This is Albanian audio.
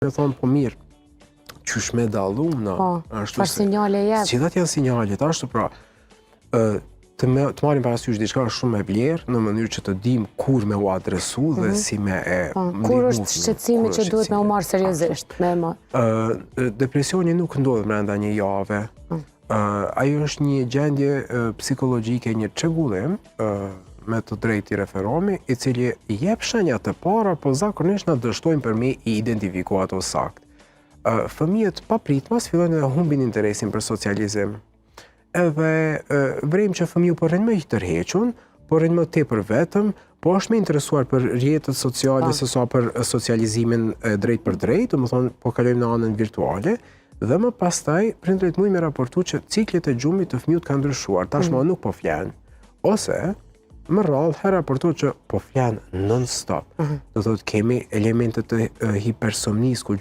Me thonë, po mirë, qysh me dallu na? Çfarë sinjale jep? Cilat janë sinjalet? Ashtu pra, të marrim parasysh diçka shumë e vlerë në mënyrë që të dim kur me u adresu dhe si me e kur është shqetësimi që duhet me u marrë seriozisht? Depresioni nuk ndodh brenda një jave. Ajo është një gjendje psikologjike, një çrregullim me të drejtë i referomi, i cili jep shenja të para, po zakonisht na dështojnë për me i identifiku ato sakt. Fëmijët papritmas fillojnë dhe humbin interesin për socializim. Edhe vrejmë që fëmiu po rrinë më i tërhequn, po rrinë më tepër vetëm, po është më interesuar për rrjetet sociale se sa për socializimin drejt për drejt, do të thonë po kalojmë në anën virtuale, dhe më pastaj prindërit mujnë me raportu që ciklet e gjumit të fëmijët kanë ndryshuar, tashmë nuk po flen. Ose më radh herë raportohet që po flen non-stop. Do thotë kemi elementet të hipersomnisë, ku